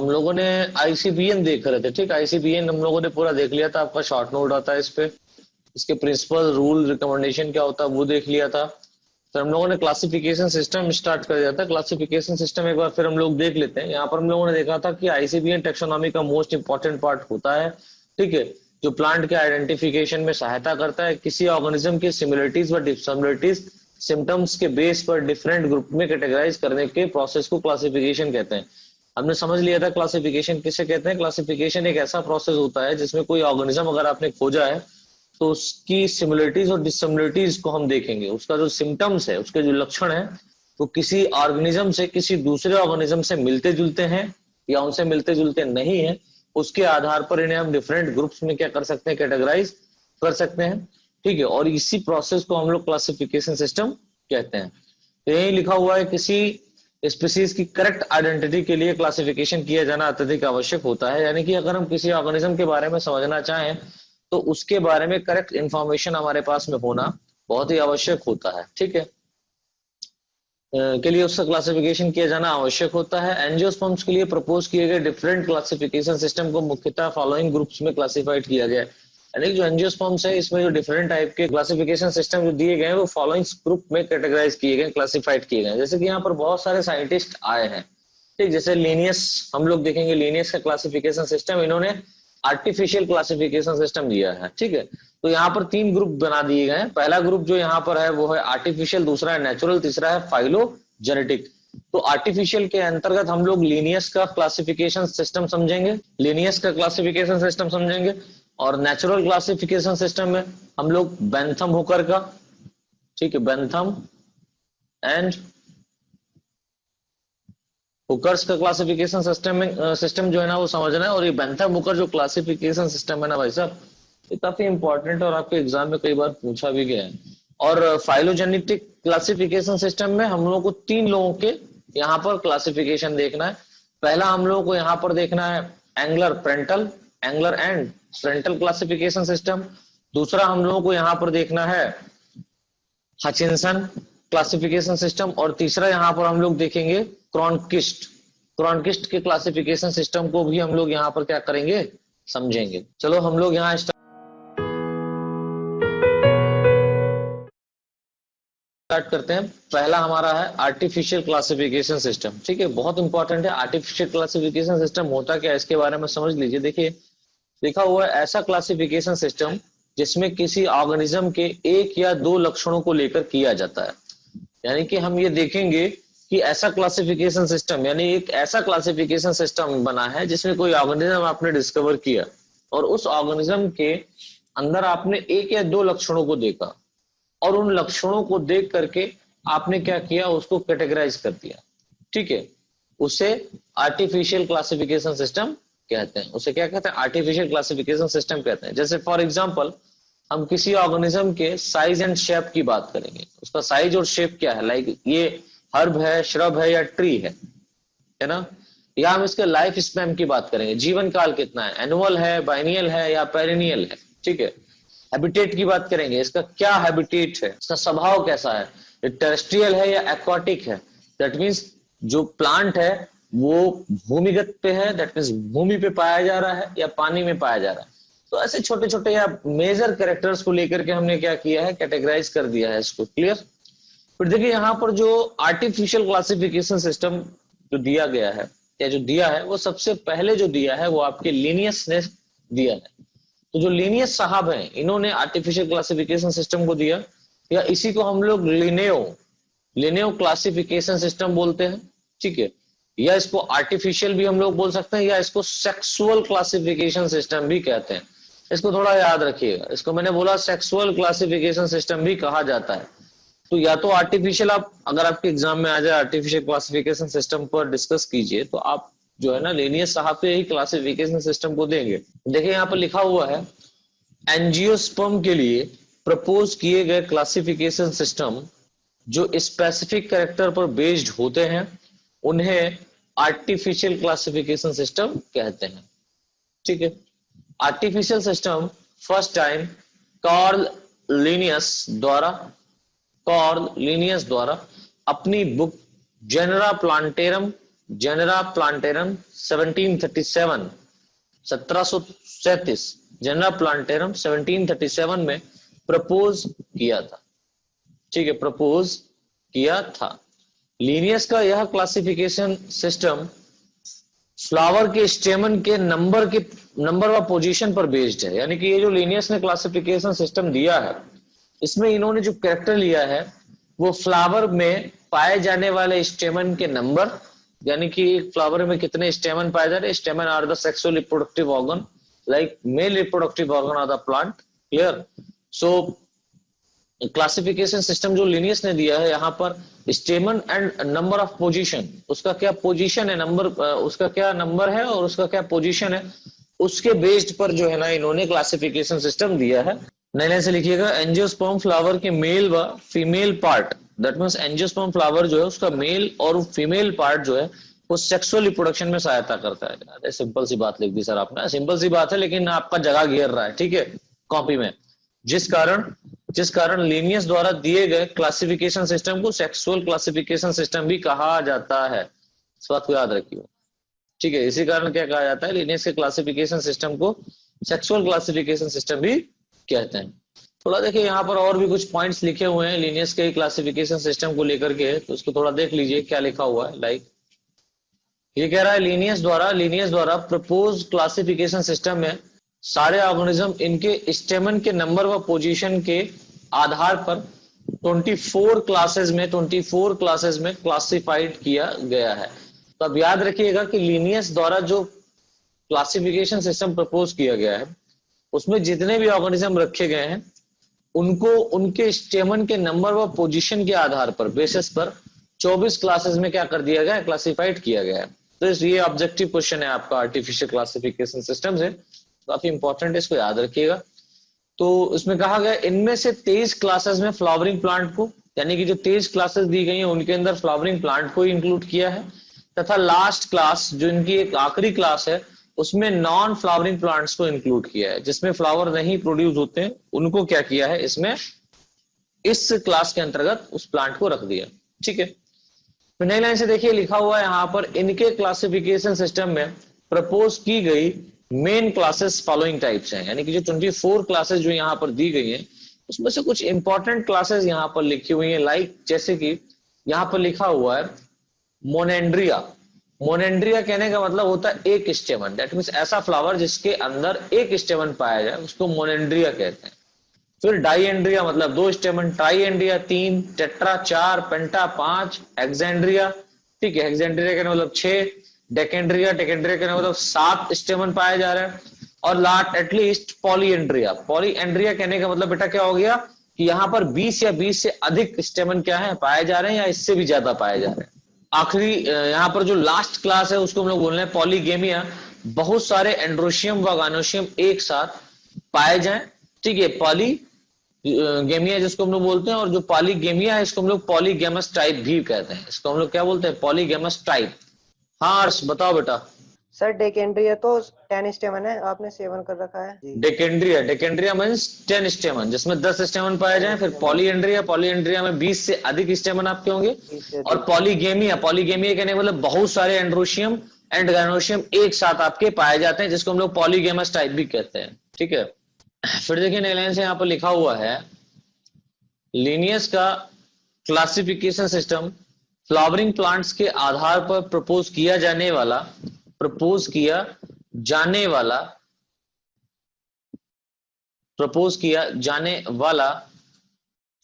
हम लोगों ने आईसीबीएन देख रहे थे, ठीक। आईसीबीएन हम लोगों ने पूरा देख लिया था, आपका शॉर्ट नोट आता है इस पे, इसके प्रिंसिपल, रूल, रिकमेंडेशन क्या होता है वो देख लिया था। फिर हम लोगों ने क्लासिफिकेशन सिस्टम स्टार्ट कर दिया था। क्लासिफिकेशन सिस्टम एक बार फिर हम लोग देख लेते हैं। यहाँ पर हम लोगों ने देखा था कि आईसीबीएन टेक्सोनॉमी का मोस्ट इंपॉर्टेंट पार्ट होता है, ठीक है, जो प्लांट के आइडेंटिफिकेशन में सहायता करता है। किसी ऑर्गेनिज्म की सिमिलरिटीज व डिससिमिलरिटीज सिम्टम्स के बेस पर डिफरेंट ग्रुप में कैटेगराइज करने के प्रोसेस को क्लासिफिकेशन कहते हैं। हमने समझ लिया था क्लासिफिकेशन किसे कहते हैं। क्लासिफिकेशन एक ऐसा प्रोसेस होता है जिसमें कोई ऑर्गेनिज्म अगर आपने खोजा है तो उसकी सिमिलरिटीज और डिससिमिलरिटीज को हम देखेंगे। उसका जो सिम्टम्स है, उसके जो लक्षण है, वो किसी ऑर्गेनिज्म से किसी दूसरे ऑर्गेनिज्म से मिलते जुलते हैं या उनसे मिलते जुलते नहीं है, उसके आधार पर इन्हें हम डिफरेंट ग्रुप्स में क्या कर सकते हैं, कैटेगराइज कर सकते हैं, ठीक है। और इसी प्रोसेस को हम लोग क्लासिफिकेशन सिस्टम कहते हैं। तो यही लिखा हुआ है, किसी स्पीसीज की करेक्ट आइडेंटिटी के लिए क्लासिफिकेशन किया जाना अत्यधिक आवश्यक होता है। यानी कि अगर हम किसी ऑर्गेनिज्म के बारे में समझना चाहें तो उसके बारे में करेक्ट इंफॉर्मेशन हमारे पास में होना बहुत ही आवश्यक होता है, ठीक है। के लिए उसका क्लासिफिकेशन किया जाना आवश्यक होता है। एंजियोस्पर्म्स के लिए प्रपोज किए गए डिफरेंट क्लासिफिकेशन सिस्टम को मुख्यतः फॉलोइंग ग्रुप्स में क्लासिफाइड किया गया है। यानी जो एंजियोस्पर्म्स है, इसमें जो डिफरेंट टाइप के क्लासिफिकेशन सिस्टम जो दिए गए हैं वो फॉलोइंग ग्रुप में कैटेगराइज किए गए, क्लासिफाइड किए गए। जैसे कि यहाँ पर बहुत सारे साइंटिस्ट आए हैं, ठीक। जैसे लीनियस हम लोग देखेंगे, लीनियस का क्लासिफिकेशन सिस्टम इन्होंने आर्टिफिशियल क्लासिफिकेशन सिस्टम दिया है, ठीक है। तो यहाँ पर 3 ग्रुप बना दिए गए हैं। पहला ग्रुप जो यहाँ पर है वो है आर्टिफिशियल, दूसरा है नेचुरल, तीसरा है फाइलोजेनेटिक। तो आर्टिफिशियल के अंतर्गत हम लोग लीनियस का क्लासिफिकेशन सिस्टम समझेंगे, लीनियस का क्लासिफिकेशन सिस्टम समझेंगे। और नेचुरल क्लासिफिकेशन सिस्टम में हम लोग बेंथम हुकर का, ठीक है, बेंथम एंड हुकर्स का क्लासिफिकेशन सिस्टम जो है ना वो समझना है। और ये बेंथम हुकर जो क्लासिफिकेशन सिस्टम है ना भाई साहब, ये काफी इंपॉर्टेंट है और आपके एग्जाम में कई बार पूछा भी गया है। और फाइलोजेनेटिक क्लासिफिकेशन सिस्टम में हम लोगों को 3 लोगों के यहाँ पर क्लासिफिकेशन देखना है। पहला हम लोगों को यहाँ पर देखना है Engler Prantl, Engler and Prantl classification system. दूसरा हम लोगों को यहाँ पर देखना है हचिंसन क्लासिफिकेशन सिस्टम। और तीसरा यहाँ पर हम लोग देखेंगे क्रॉनकिस्ट, क्रॉनकिस्ट के क्लासिफिकेशन सिस्टम को भी हम लोग यहाँ पर क्या करेंगे, समझेंगे। चलो हम लोग यहाँ स्टार्ट करते हैं। पहला हमारा है आर्टिफिशियल क्लासिफिकेशन सिस्टम, ठीक है, बहुत इंपॉर्टेंट है। आर्टिफिशियल क्लासिफिकेशन सिस्टम होता क्या है इसके बारे में समझ लीजिए। देखिए लिखा हुआ है ऐसा क्लासिफिकेशन सिस्टम जिसमें किसी ऑर्गेनिज्म के 1 या 2 लक्षणों को लेकर किया जाता है। यानी कि हम ये देखेंगे कि ऐसा क्लासिफिकेशन सिस्टम, यानी एक ऐसा क्लासिफिकेशन सिस्टम बना है जिसमें कोई ऑर्गेनिज्म आपने डिस्कवर किया और उस ऑर्गेनिज्म के अंदर आपने 1 या 2 लक्षणों को देखा और उन लक्षणों को देख करके आपने क्या किया, उसको कैटेगराइज कर दिया, ठीक है। उसे आर्टिफिशियल क्लासिफिकेशन सिस्टम कहते हैं। उसे क्या कहते हैं, आर्टिफिशियल क्लासिफिकेशन सिस्टम कहते हैं। जैसे फॉर एग्जांपल हम किसी ऑर्गेनिज्म के साइज एंड शेप की बात करेंगे। उसका साइज और शेप क्या है, लाइक ये हर्ब है, श्रब है या ट्री है ना। या हम इसके लाइफ स्पैन की बात करेंगे, जीवन काल कितना है, एनुअल है, बाइनियल है या पेरिनियल है, ठीक है। हैबिटेट की बात करेंगे, इसका क्या हैबिटेट है, इसका स्वभाव कैसा है, ये टेरेस्ट्रियल है या एक्वाटिक है। दैट मीन्स जो प्लांट है वो भूमिगत पे है, दैट मीन्स भूमि पे पाया जा रहा है या पानी में पाया जा रहा है। तो ऐसे छोटे छोटे या मेजर कैरेक्टर्स को लेकर के हमने क्या किया है, कैटेगराइज कर दिया है इसको, क्लियर। फिर देखिए यहाँ पर जो आर्टिफिशियल क्लासिफिकेशन सिस्टम जो दिया गया है या जो दिया है, वो सबसे पहले जो दिया है वो आपके लीनियस ने दिया है। तो जो लीनियस साहब हैं इन्होंने आर्टिफिशियल क्लासिफिकेशन सिस्टम को दिया, या इसी को हम लोग लिनेओ क्लासिफिकेशन सिस्टम बोलते हैं, ठीक है। या इसको आर्टिफिशियल भी हम लोग बोल सकते हैं या इसको सेक्सुअल क्लासिफिकेशन सिस्टम भी कहते हैं। इसको थोड़ा याद रखिएगा, इसको मैंने बोला सेक्सुअल क्लासिफिकेशन सिस्टम भी कहा जाता है। तो या तो आर्टिफिशियल, आप अगर आपके एग्जाम में आ जाए आर्टिफिशियल क्लासिफिकेशन सिस्टम पर डिस्कस कीजिए तो आप जो है ना लीनियस साहब के ही क्लासिफिकेशन सिस्टम को देंगे। देखिए यहाँ पर लिखा हुआ है एंजियोस्पर्म के लिए प्रपोज किए गए क्लासिफिकेशन सिस्टम जो स्पेसिफिक कैरेक्टर पर बेस्ड होते हैं उन्हें आर्टिफिशियल क्लासिफिकेशन सिस्टम कहते हैं, ठीक है। Artificial system first time Carl Linnaeus द्वारा अपनी book Genera Plantarum Genera Plantarum 1737 Genera Plantarum 1737 में प्रपोज किया था। ठीक है, प्रपोज किया था। लिनियस का यह क्लासिफिकेशन सिस्टम फ्लावर के स्टेमन के नंबर व पोजीशन पर बेस्ड है। यानी कि ये जो लिनियस ने क्लासिफिकेशन सिस्टम दिया है, इसमें इन्होंने जो कैरेक्टर लिया है वो फ्लावर में पाए जाने वाले स्टेमन के नंबर, यानी कि एक फ्लावर में कितने स्टेमन पाए जा रहे हैं। Stamen are the sexual reproductive organ, like male reproductive organ of the plant. Clear? So classification system जो लिनियस ने दिया है, यहाँ पर stamen and number of position, उसका क्या पोजीशन है, नंबर उसका क्या नंबर है और उसका क्या पोजीशन है, उसके बेस्ड पर जो है ना इन्होंने क्लासिफिकेशन सिस्टम दिया है। नए लाइन से लिखिएगा, एंजियोस्पर्म फ्लावर के मेल व female part, that means angiosperm flower जो है उसका मेल और फीमेल पार्ट जो है वो सेक्सुअल रिप्रोडक्शन में सहायता करता है। अरे सिंपल सी बात लिख दी सर आपने, सिंपल सी बात है लेकिन आपका जगह घेर रहा है। ठीक है, कॉपी में, जिस कारण लिनियस द्वारा दिए गए क्लासिफिकेशन सिस्टम को सेक्सुअल क्लासिफिकेशन सिस्टम भी कहा जाता है। इस बात को याद रखिए। ठीक है, इसी कारण क्या कहा जाता है, लिनियस के क्लासिफिकेशन सिस्टम को सेक्सुअल क्लासिफिकेशन सिस्टम भी कहते हैं। थोड़ा देखिए यहाँ पर और भी कुछ पॉइंट्स लिखे हुए हैं लिनियस के क्लासिफिकेशन सिस्टम को लेकर के, तो उसको थोड़ा देख लीजिए क्या लिखा हुआ है। लाइक ये कह रहा है लिनियस द्वारा प्रपोज क्लासिफिकेशन सिस्टम में सारे ऑर्गेनिज्म इनके स्टेमन के नंबर व पोजीशन के आधार पर 24 क्लासेस में क्लासिफाइड किया गया है। तो अब याद रखिएगा कि लिनियस द्वारा जो क्लासिफिकेशन सिस्टम प्रपोज किया गया है उसमें जितने भी ऑर्गेनिज्म रखे गए हैं उनको उनके स्टेमन के नंबर व पोजीशन के आधार पर बेसिस पर 24 क्लासेस में क्या कर दिया गया है, क्लासिफाइड किया गया है। तो ये ऑब्जेक्टिव क्वेश्चन है आपका आर्टिफिशियल क्लासिफिकेशन सिस्टम से, काफी इंपॉर्टेंट है, इसको याद रखिएगा। तो इसमें कहा गया इनमें से 23 क्लासेस में फ्लावरिंग प्लांट को, यानी कि जो 23 क्लासेस दी गई हैं उनके अंदर फ्लावरिंग प्लांट को इंक्लूड किया है, तथा लास्ट क्लास जो इनकी एक आखिरी क्लास है उसमें नॉन फ्लावरिंग प्लांट्स को इंक्लूड किया है, जिसमें फ्लावर नहीं प्रोड्यूस होते हैं उनको क्या किया है, इसमें इस क्लास के अंतर्गत उस प्लांट को रख दिया। ठीक है, तो नई लाइन से देखिए लिखा हुआ है यहाँ पर, इनके क्लासिफिकेशन सिस्टम में प्रपोज की गई मेन क्लासेस फॉलोइंग टाइप्स हैं। यानी कि जो 24 क्लासेस जो यहाँ पर दी गई हैं उसमें से कुछ इंपॉर्टेंट क्लासेस यहाँ पर लिखी हुई हैं। लाइक जैसे कि यहाँ पर लिखा हुआ है मोनेंड्रिया। मोनेंड्रिया कहने का मतलब होता है एक स्टेमन, दैट मींस ऐसा फ्लावर जिसके अंदर एक स्टेमन पाया जाए उसको मोनेंड्रिया कहते हैं। फिर डाइएंड्रिया मतलब 2 स्टेमन, ट्राइएंड्रिया 3, टेट्रा 4, पेंटा 5, हेक्सेंड्रिया, ठीक है, हेक्सेंड्रिया का मतलब 6, डेकेंड्रिया का मतलब 7 स्टेमन पाए जा रहे हैं, और लास्ट एटलीस्ट पॉलीएंड्रिया। पॉलीएंड्रिया कहने का मतलब बेटा क्या हो गया कि यहाँ पर 20 या 20 से अधिक स्टेमन क्या है पाए जा रहे हैं या इससे भी ज्यादा पाए जा रहे हैं। आखिरी यहाँ पर जो लास्ट क्लास है उसको हम लोग बोल रहे हैं पॉलीगेमिया, बहुत सारे एंड्रोशियम व गानोशियम एक साथ पाए जाएं। ठीक है, पॉलीगेमिया जिसको हम लोग बोलते हैं, और जो पॉलीगेमिया है इसको हम लोग पॉलीगेमस टाइप भी कहते हैं, इसको हम लोग क्या बोलते हैं, पॉलीगेमस टाइप। हाँ अर्श बताओ बेटा। सर डेकेंड्रिया तो 10 स्टेमन है, आपने 7 कर रखा है। डेकेंड्रिया मींस 10 स्टेमन जिसमें 10 स्टेमन पाए जाएं। फिर पॉलीएंड्रिया में 20 से अधिक स्टेमन आपके होंगे। और पॉलीगेमिया कहने का मतलब बहुत सारे एंड्रोशियम एंड गायनोशियम एक साथ आपके पाए जाते हैं, जिसको हम लोग पॉलीगेमस टाइप भी कहते हैं। ठीक है, फिर देखिए नई लाइन से यहाँ पर लिखा हुआ है लिनियस का क्लासिफिकेशन सिस्टम फ्लावरिंग प्लांट्स के आधार पर प्रपोज किया जाने वाला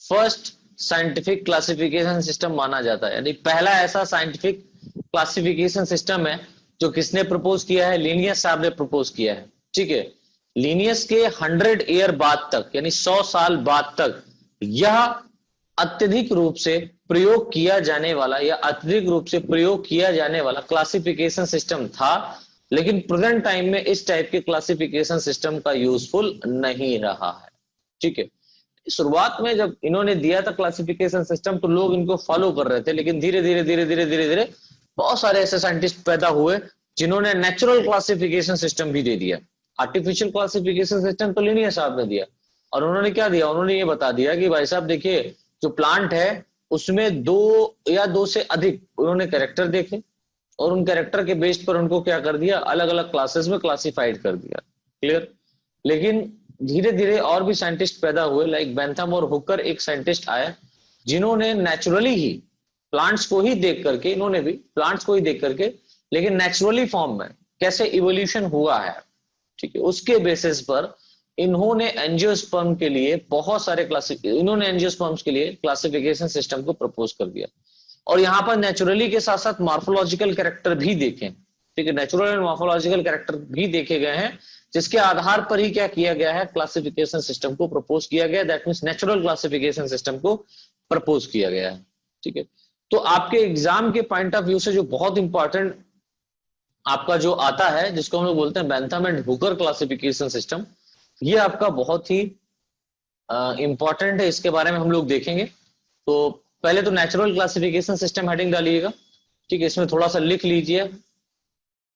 फर्स्ट साइंटिफिक क्लासिफिकेशन सिस्टम माना जाता है। यानी पहला ऐसा साइंटिफिक क्लासिफिकेशन सिस्टम है जो किसने प्रपोज किया है, लिनियस साहब ने प्रपोज किया है। ठीक है, लिनियस के 100 ईयर बाद तक यानी 100 साल बाद तक यह अत्यधिक रूप से प्रयोग किया जाने वाला क्लासिफिकेशन सिस्टम था, लेकिन प्रेजेंट टाइम में इस टाइप के क्लासिफिकेशन सिस्टम का यूजफुल नहीं रहा है। ठीक है, शुरुआत में जब इन्होंने दिया था क्लासिफिकेशन सिस्टम तो लोग इनको फॉलो कर रहे थे, लेकिन धीरे धीरे बहुत सारे ऐसे साइंटिस्ट पैदा हुए जिन्होंने नेचुरल क्लासिफिकेशन सिस्टम भी दे दिया। आर्टिफिशियल क्लासिफिकेशन सिस्टम तो लिनियस साहब ने दिया, और उन्होंने क्या दिया, उन्होंने ये बता दिया कि भाई साहब देखिए जो प्लांट है उसमें 2 या 2 से अधिक उन्होंने कैरेक्टर देखे, और उन कैरेक्टर के बेस्ड पर उनको क्या कर दिया, अलग अलग क्लासेस में क्लासिफाइड कर दिया। क्लियर। लेकिन धीरे धीरे और भी साइंटिस्ट पैदा हुए, लाइक बेंथम और हुकर एक साइंटिस्ट आए जिन्होंने नेचुरली ही प्लांट्स को ही देख करके, इन्होंने भी प्लांट्स को ही देख करके लेकिन नेचुरली फॉर्म में कैसे इवोल्यूशन हुआ है, ठीक है, उसके बेसिस पर इन्होंने एंजियोस्पर्म के लिए बहुत सारे इन्होंने एंजियोस्पर्म्स के लिए क्लासिफिकेशन सिस्टम को प्रपोज कर दिया। और यहाँ पर नेचुरली के साथ साथ मॉर्फोलॉजिकल कैरेक्टर भी देखे, ठीक है, नेचुरल एंड मॉर्फोलॉजिकल कैरेक्टर भी देखे गए हैं, जिसके आधार पर ही क्या किया गया है, क्लासिफिकेशन सिस्टम को प्रपोज किया गया। That means natural classification system को प्रपोज किया गया है, ठीक है। तो आपके एग्जाम के पॉइंट ऑफ व्यू से जो बहुत इंपॉर्टेंट आपका जो आता है, जिसको हम लोग बोलते हैं Bentham and Hooker classification system, ये आपका बहुत ही इंपॉर्टेंट है, इसके बारे में हम लोग देखेंगे। तो पहले तो नेचुरल क्लासिफिकेशन सिस्टम हेडिंग डालिएगा, ठीक है, इसमें थोड़ा सा लिख लीजिए,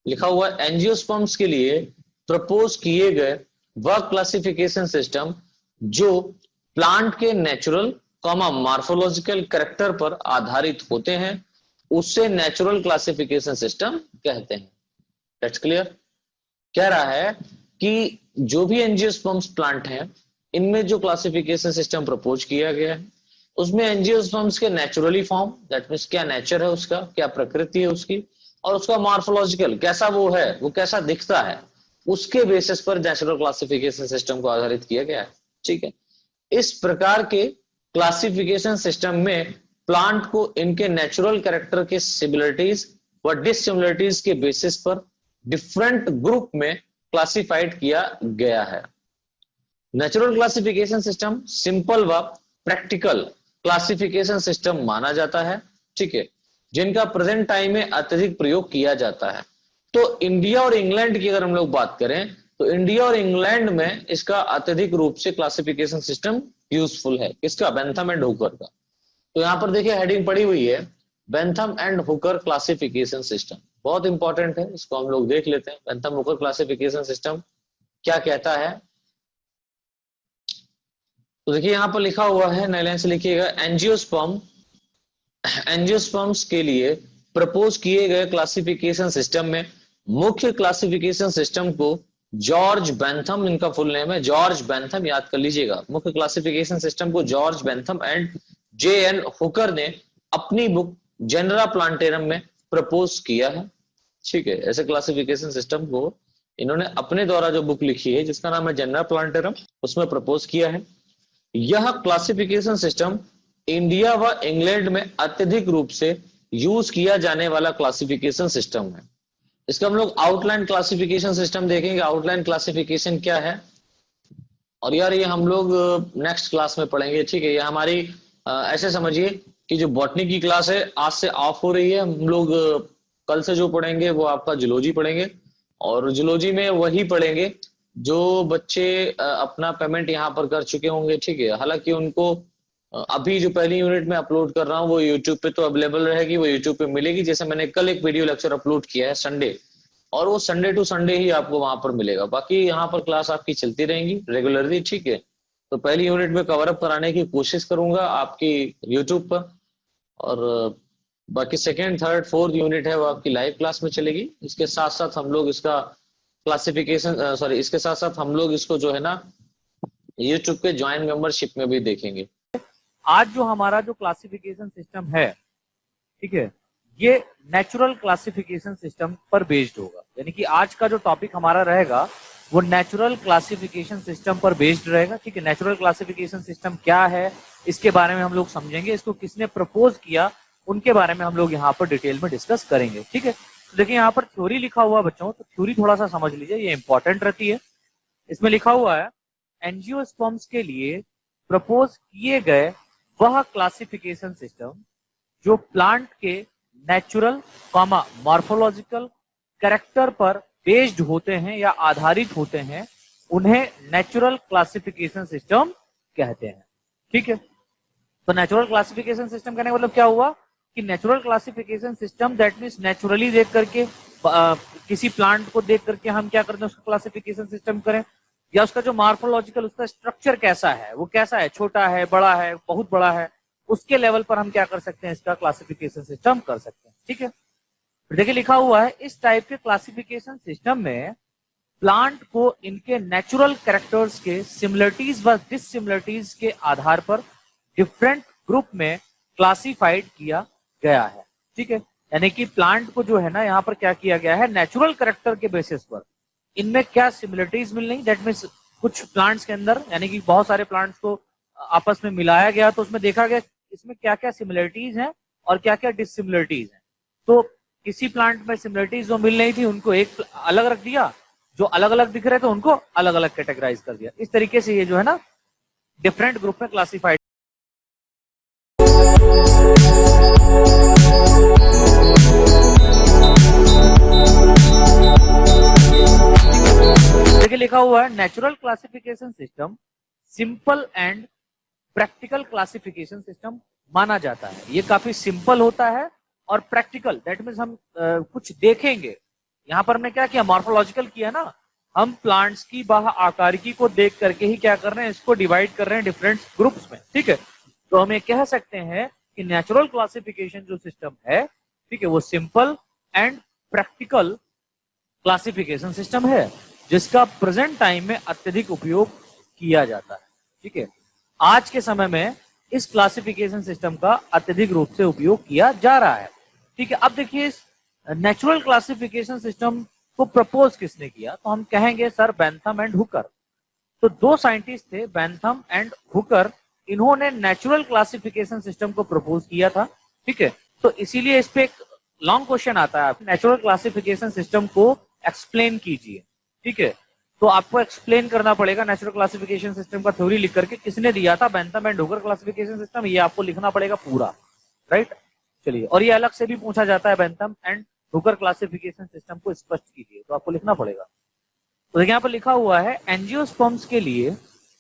लिखा हुआ है एंजियोस्पर्म्स के लिए प्रपोज किए गए वह क्लासिफिकेशन सिस्टम जो प्लांट के नेचुरल मॉर्फोलॉजिकल कैरेक्टर पर आधारित होते हैं, उससे नेचुरल क्लासिफिकेशन सिस्टम कहते हैं। That's clear. कह रहा है कि जो भी एंजियोस्पर्म्स प्लांट हैं, इनमें जो क्लासिफिकेशन सिस्टम प्रपोज किया गया है, उसमें एंजियोस्पर्म्स के नेचुरली फॉर्म, दैट मींस क्या नेचर है उसका, क्या प्रकृति है उसकी, और उसका मॉर्फोलॉजिकल कैसा वो है, वो कैसा दिखता है, उसके बेसिस पर नेचुरल क्लासिफिकेशन सिस्टम को आधारित किया गया है, ठीक है। इस प्रकार के क्लासिफिकेशन सिस्टम में प्लांट को इनके नेचुरल कैरेक्टर के सिमिलरिटीज व डिससिमिलरिटीज के बेसिस पर डिफरेंट ग्रुप में क्लासिफाइड किया गया है। नेचुरल क्लासिफिकेशन सिस्टम सिंपल व प्रैक्टिकल क्लासिफिकेशन सिस्टम माना जाता है, ठीक है, जिनका प्रेजेंट टाइम में अत्यधिक प्रयोग किया जाता है। तो इंडिया और इंग्लैंड की अगर हम लोग बात करें, तो इंडिया और इंग्लैंड में इसका अत्यधिक रूप से क्लासिफिकेशन सिस्टम यूजफुल है। किसका? बेंथम एंड हुकर का। तो यहां पर देखिए हेडिंग पड़ी हुई है Bentham and Hooker classification system, बहुत इंपॉर्टेंट है, इसको हम लोग देख लेते हैं। बेंथम हुकर क्लासिफिकेशन सिस्टम क्या कहता है, तो देखिए यहां पर लिखा हुआ है, नए लाइन से लिखिएगा, एंजियोस्पर्म्स के लिए प्रपोज किए गए क्लासिफिकेशन सिस्टम में मुख्य क्लासिफिकेशन सिस्टम को जॉर्ज बेंथम, इनका फुल नेम है जॉर्ज बेंथम, याद कर लीजिएगा, मुख्य क्लासिफिकेशन सिस्टम को George Bentham and JN. Hooker ने अपनी बुक जेनरा प्लांटेरम में प्रपोज किया है, ठीक है। ऐसे क्लासिफिकेशन सिस्टम को इन्होंने अपने द्वारा जो बुक लिखी है जिसका नाम है जेनरा प्लांटेरम, उसमें प्रपोज किया है। यह क्लासिफिकेशन सिस्टम इंडिया व इंग्लैंड में अत्यधिक रूप से यूज किया जाने वाला क्लासिफिकेशन सिस्टम है। इसका हम लोग आउटलाइन क्लासिफिकेशन सिस्टम देखेंगे। आउटलाइन क्लासिफिकेशन क्या है, और यार ये हम लोग नेक्स्ट क्लास में पढ़ेंगे, ठीक है। ये हमारी ऐसे समझिए कि जो बॉटनी की क्लास है आज से ऑफ हो रही है, हम लोग कल से जो पढ़ेंगे वो आपका जूलॉजी पढ़ेंगे, और जूलॉजी में वही पढ़ेंगे जो बच्चे अपना पेमेंट यहाँ पर कर चुके होंगे, ठीक है। हालांकि उनको अभी जो पहली यूनिट में अपलोड कर रहा हूँ वो यूट्यूब पे तो अवेलेबल रहेगी, वो यूट्यूब पे मिलेगी। जैसे मैंने कल एक वीडियो लेक्चर अपलोड किया है संडे, और वो संडे टू संडे ही आपको वहां पर मिलेगा। बाकी यहाँ पर क्लास आपकी चलती रहेंगी रेगुलरली, ठीक है। तो पहली यूनिट में कवर अप कराने की कोशिश करूंगा आपकी यूट्यूब पर, और बाकी सेकेंड थर्ड फोर्थ यूनिट है वो आपकी लाइव क्लास में चलेगी। इसके साथ साथ हम लोग इसका क्लासिफिकेशन इसके साथ साथ हम लोग इसको जो है ना यूट्यूब के ज्वाइन मेंबरशिप में भी देखेंगे। आज जो हमारा जो क्लासिफिकेशन सिस्टम है, ठीक है, ये नेचुरल क्लासिफिकेशन सिस्टम पर बेस्ड होगा। यानी कि आज का जो टॉपिक हमारा रहेगा वो नेचुरल क्लासिफिकेशन सिस्टम पर बेस्ड रहेगा, ठीक है। नेचुरल क्लासिफिकेशन सिस्टम क्या है इसके बारे में हम लोग समझेंगे, इसको किसने प्रपोज किया उनके बारे में हम लोग यहाँ पर डिटेल में डिस्कस करेंगे, ठीक है। तो देखिए यहाँ पर थ्योरी लिखा हुआ बच्चों, तो थ्योरी थोड़ा सा समझ लीजिए, ये इंपॉर्टेंट रहती है। इसमें लिखा हुआ है एंजियोस्पर्म्स के लिए प्रपोज किए गए वह क्लासिफिकेशन सिस्टम जो प्लांट के नेचुरल मॉर्फोलॉजिकल कैरेक्टर पर बेस्ड होते हैं या आधारित होते हैं, उन्हें नेचुरल क्लासिफिकेशन सिस्टम कहते हैं, ठीक है। तो नेचुरल क्लासिफिकेशन सिस्टम कहने का मतलब क्या हुआ कि natural classification system that means naturally देख करके किसी प्लांट को देख करके हम क्या करते हैं, उसका क्लासिफिकेशन सिस्टम करें, या उसका जो मॉर्फोलॉजिकल उसका स्ट्रक्चर कैसा है, वो कैसा है, छोटा है, बड़ा है, बहुत बड़ा है, उसके लेवल पर हम क्या कर सकते हैं, इसका क्लासिफिकेशन सिस्टम कर सकते हैं, ठीक है। फिर देखिए लिखा हुआ है इस टाइप के क्लासिफिकेशन सिस्टम में प्लांट को इनके नेचुरल कैरेक्टर्स के सिमिलरिटीज व डिससिमिलरिटीज के आधार पर डिफरेंट ग्रुप में क्लासिफाइड किया गया है। ठीक है, यानी कि प्लांट को जो है ना यहाँ पर क्या किया गया है, नेचुरल कैरेक्टर के बेसिस पर इनमें क्या सिमिलरिटीज मिल रही, दैट मीन्स कुछ प्लांट्स के अंदर यानी कि बहुत सारे प्लांट्स को आपस में मिलाया गया तो उसमें देखा गया इसमें क्या क्या सिमिलरिटीज हैं और क्या क्या डिससिमिलरिटीज हैं। तो किसी प्लांट में सिमिलरिटीज जो मिल रही थी उनको एक अलग रख दिया, जो अलग अलग दिख रहे थे उनको अलग अलग कैटेगराइज कर दिया। इस तरीके से ये जो है ना डिफरेंट ग्रुप में क्लासिफाइड। देखिए लिखा हुआ है natural classification system simple and practical classification system माना जाता है। ये काफी सिंपल होता है और प्रैक्टिकल, दैट मीन्स हम कुछ देखेंगे। यहाँ पर हमने क्या किया, मॉर्फोलॉजिकल किया ना, हम प्लांट्स की बाह्य आकारिकी को देख करके ही क्या कर रहे हैं, इसको डिवाइड कर रहे हैं डिफरेंट ग्रुप्स में। ठीक है, तो हम ये कह सकते हैं कि नेचुरल क्लासिफिकेशन जो सिस्टम है, ठीक है, वो simple and practical classification system है जिसका प्रेजेंट टाइम में अत्यधिक उपयोग किया जाता है। ठीक है, आज के समय में इस क्लासिफिकेशन सिस्टम का अत्यधिक रूप से उपयोग किया जा रहा है। ठीक है, अब देखिए इस नेचुरल क्लासिफिकेशन सिस्टम को प्रपोज किसने किया, तो हम कहेंगे सर बेंथम एंड हुकर। तो दो साइंटिस्ट थे बेंथम एंड हुकर, इन्होंने नेचुरल क्लासिफिकेशन सिस्टम को प्रपोज किया था। ठीक है, तो इसीलिए इस पे एक लॉन्ग क्वेश्चन आता है, नेचुरल क्लासिफिकेशन सिस्टम को एक्सप्लेन कीजिए। ठीक है, तो आपको एक्सप्लेन करना पड़ेगा नेचुरल क्लासिफिकेशन सिस्टम का थ्योरी लिख करके किसने दिया था, Bentham and Hooker classification system, ये आपको लिखना पड़ेगा पूरा, राइट। चलिए, और ये अलग से भी पूछा जाता है Bentham and Hooker classification system को स्पष्ट कीजिए, तो आपको लिखना पड़ेगा। तो देखिए यहाँ पर लिखा हुआ है एंजियोस्पर्म्स के लिए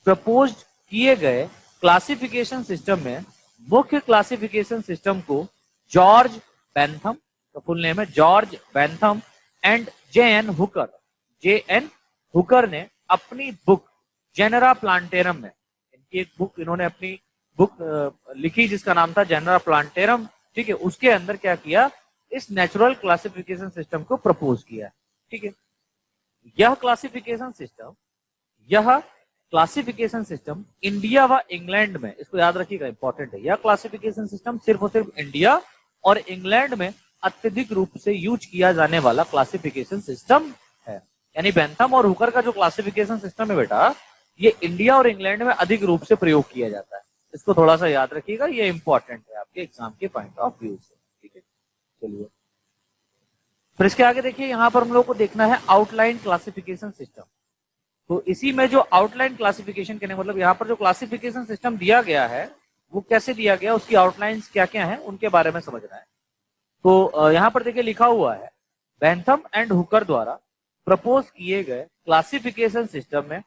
प्रपोज किए गए क्लासिफिकेशन सिस्टम में मुख्य क्लासिफिकेशन सिस्टम को जॉर्ज बेंथम, का फुल नेम है George Bentham and JN. Hooker ने अपनी बुक जेनरा प्लांटेरम में, इनकी एक बुक, इन्होंने अपनी बुक लिखी जिसका नाम था जेनरा प्लांटेरम। ठीक है, उसके अंदर क्या किया, इस नेचुरल क्लासिफिकेशन सिस्टम को प्रपोज किया। ठीक है, यह क्लासिफिकेशन सिस्टम इंडिया व इंग्लैंड में, इसको याद रखिएगा, इंपॉर्टेंट है, यह क्लासिफिकेशन सिस्टम सिर्फ और सिर्फ इंडिया और इंग्लैंड में अत्यधिक रूप से यूज किया जाने वाला क्लासिफिकेशन सिस्टम है। यानी बेंथम और हुकर का जो क्लासिफिकेशन सिस्टम है बेटा, ये इंडिया और इंग्लैंड में अधिक रूप से प्रयोग किया जाता है। इसको थोड़ा सा याद रखिएगा, ये इंपॉर्टेंट है आपके एग्जाम के पॉइंट ऑफ व्यू से। ठीक है, चलिए फिर इसके आगे देखिए, यहाँ पर हम लोग को देखना है आउटलाइन क्लासिफिकेशन सिस्टम। तो इसी में जो आउटलाइन क्लासिफिकेशन कहने मतलब यहाँ पर जो क्लासिफिकेशन सिस्टम दिया गया है वो कैसे दिया गया, उसकी आउटलाइंस क्या क्या है उनके बारे में समझना है। तो यहाँ पर देखिए लिखा हुआ है बेंथम एंड हुकर द्वारा प्रपोज किए गए क्लासिफिकेशन सिस्टम में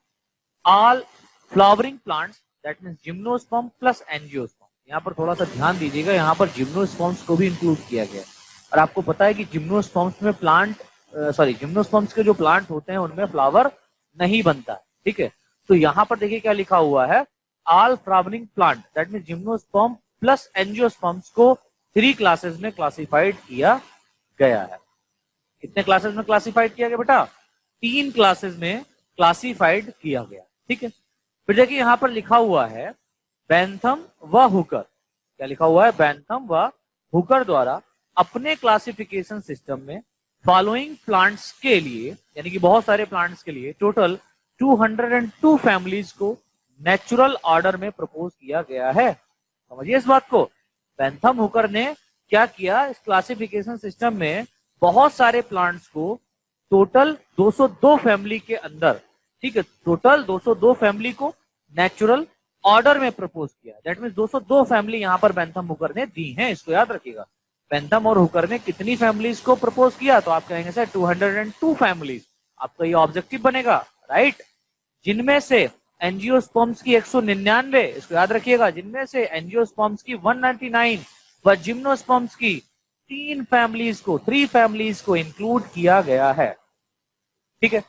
all flowering plants, that means gymnosperm plus angiosperm. यहाँ पर थोड़ा सा ध्यान दीजिएगा, यहाँ पर जिम्नोस्पर्म्स को भी इंक्लूड किया गया है। और आपको पता है कि जिम्नोस्पर्म्स में जिम्नोस्पर्म्स के जो प्लांट होते हैं उनमें फ्लावर नहीं बनता है। ठीक है, तो यहाँ पर देखिए क्या लिखा हुआ है, all flowering plant that means gymnosperm plus angiosperms को 3 क्लासेस में क्लासिफाइड किया गया है। कितने क्लासेस में क्लासिफाइड किया गया बेटा, 3 क्लासेस में क्लासिफाइड किया गया। ठीक है, फिर देखिए यहाँ पर लिखा हुआ है बेंथम व हुकर, क्या लिखा हुआ है, बेंथम व हुकर द्वारा अपने क्लासिफिकेशन सिस्टम में फॉलोइंग प्लांट्स के लिए, यानी कि बहुत सारे प्लांट्स के लिए टोटल 202 फैमिलीज को नेचुरल ऑर्डर में प्रपोज किया गया है। समझिए इस बात को, बेंथम हुकर ने क्या किया, इस क्लासिफिकेशन सिस्टम में बहुत सारे प्लांट्स को टोटल 202 फैमिली के अंदर, ठीक है, टोटल 202 फैमिली को नेचुरल ऑर्डर में प्रपोज किया। दैट मींस 202 फैमिली यहाँ पर बेंथम हुकर ने दी हैं, इसको याद रखिएगा। बेंथम और हुकर ने कितनी फैमिलीज को प्रपोज किया, तो आप कहेंगे सर 202 फैमिलीज। आपका ये ऑब्जेक्टिव बनेगा, राइट, जिनमें से एंजियोस्पर्म्स की 199, इसको याद रखिएगा, जिनमें से एंजियोस्पर्म्स की 199 व जिम्नोस्पर्म्स की 3 फैमिलीज को इंक्लूड किया गया है। ठीक है,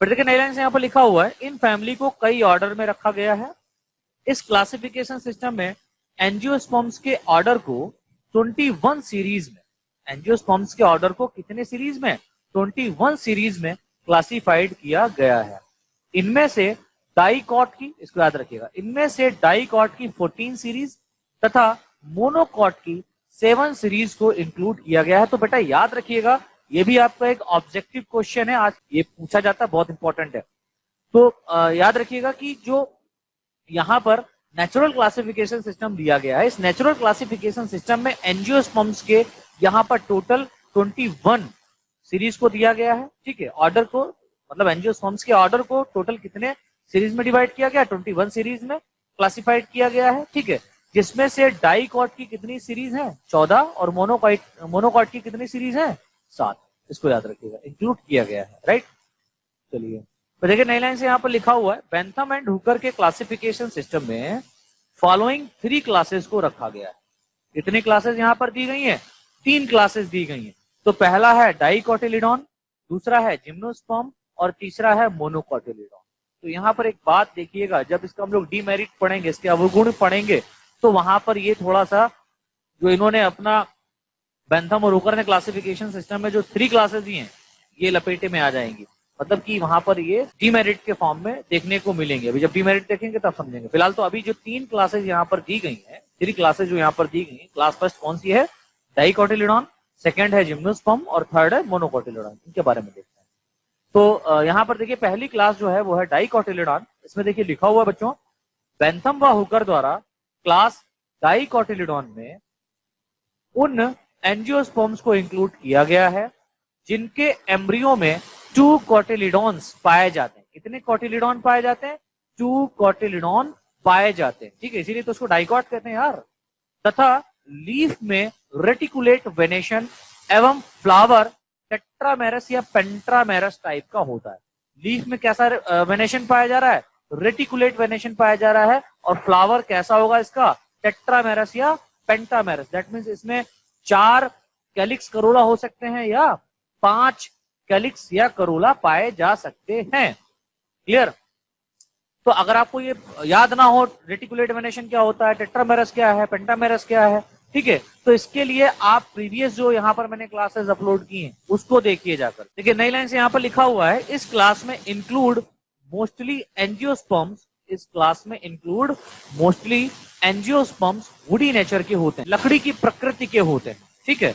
फिर देखिए नई लाइन से यहाँ पर लिखा हुआ है इन फैमिली को कई ऑर्डर में रखा गया है। इस क्लासिफिकेशन सिस्टम में एंजियोस्पर्म्स के ऑर्डर को 21 सीरीज में, एंजियोस्पर्म्स के ऑर्डर को कितने सीरीज में, 21 सीरीज में क्लासिफाइड किया गया है। इनमें से डाइकॉट की, इसको याद रखिएगा, इनमें से डाइकॉट की 14 सीरीज तथा मोनोकॉट की 7 सीरीज को इंक्लूड किया गया है। तो बेटा याद रखिएगा, ये भी आपका एक ऑब्जेक्टिव क्वेश्चन है, आज ये पूछा जाता है, बहुत इंपॉर्टेंट है। तो याद रखिएगा कि जो यहाँ पर नेचुरल क्लासिफिकेशन सिस्टम दिया गया है, इस नेचुरल क्लासिफिकेशन सिस्टम में एंजियोस्पर्म्स के यहाँ पर टोटल 21 सीरीज को दिया गया है। ठीक है, ऑर्डर को, मतलब एंजियोस्पर्म्स के ऑर्डर को टोटल कितने सीरीज में डिवाइड किया गया, 21 सीरीज में क्लासिफाइड किया गया है। ठीक है, जिसमें से डाइकॉट की कितनी सीरीज है, 14, और मोनोकॉट की कितनी सीरीज है, 7। इसको याद रखिएगा, इंक्लूड किया गया है। राइट, चलिए तो देखिए नई लाइन से यहाँ पर लिखा हुआ है, बेंथम एंड हुकर के क्लासिफिकेशन सिस्टम में फॉलोइंग 3 क्लासेस को रखा गया है। कितनी क्लासेस यहाँ पर दी गई है, 3 क्लासेस दी गई है। तो पहला है डाइकोटिलिडॉन, दूसरा है जिम्नोस्पर्म, और तीसरा है मोनोकोटिलिडॉन। तो यहाँ पर एक बात देखिएगा, जब इसका हम लोग डीमेरिट पढ़ेंगे, इसके अवगुण पढ़ेंगे, तो वहां पर ये थोड़ा सा जो इन्होंने अपना बेंथम और हुकर ने क्लासिफिकेशन सिस्टम में जो 3 क्लासेस दी हैं, ये लपेटे में आ जाएंगी। मतलब कि वहां पर ये डीमेरिट के फॉर्म में देखने को मिलेंगे। अभी जब डीमेरिट देखेंगे तब समझेंगे। फिलहाल तो अभी जो 3 क्लासेस यहाँ पर दी गई हैं, 3 क्लासेस जो यहाँ पर दी गई हैं, क्लास फर्स्ट कौन सी है, डाइकोटिलिडॉन, सेकंड है जिम्नोस्पर्म, और थर्ड है मोनोकोटिलिडॉन। इनके बारे में देखते हैं। तो यहाँ पर देखिए पहली क्लास जो है वो है डाइकोटिलिडॉन। इसमें देखिए लिखा हुआ है बच्चों, बेंथम व हुकर द्वारा क्लास डाइकोटिलिडॉन में उन एंजियोस्पर्म्स को इंक्लूड किया गया है जिनके एम्ब्रियो में 2 कोटिलिडॉन्स पाए जाते हैं। कितने कोटिलिडॉन पाए जाते हैं, 2 कोटिलिडॉन पाए जाते हैं। ठीक है, इसीलिए तो उसको डाइकॉट कहते हैं यार। तथा लीफ में रेटिकुलेट वेनेशन एवं फ्लावर टेट्रामेरस या पेंट्रामेरस टाइप का होता है। लीफ में कैसा वेनेशन पाया जा रहा है, रेटिकुलेट वेनेशन पाया जा रहा है, और फ्लावर कैसा होगा इसका, टेट्रामेरस या पेंटामेरस। दैट मीन्स इसमें 4 कैलिक्स करोला हो सकते हैं या 5 कैलिक्स या करोला पाए जा सकते हैं। क्लियर। तो अगर आपको ये याद ना हो रेटिकुलेट वेनेशन क्या होता है, टेट्रामेरस क्या है, पेंटामेरस क्या है, ठीक है, तो इसके लिए आप प्रीवियस जो यहाँ पर मैंने क्लासेस अपलोड की हैं उसको देखिए जाकर। देखिए नई लाइन से यहाँ पर लिखा हुआ है, इस क्लास में इंक्लूड मोस्टली एंजियोस्पर्म्स, इस क्लास में include mostly angiosperms woody nature के होते हैं, लकड़ी की प्रकृति के होते हैं। ठीक है,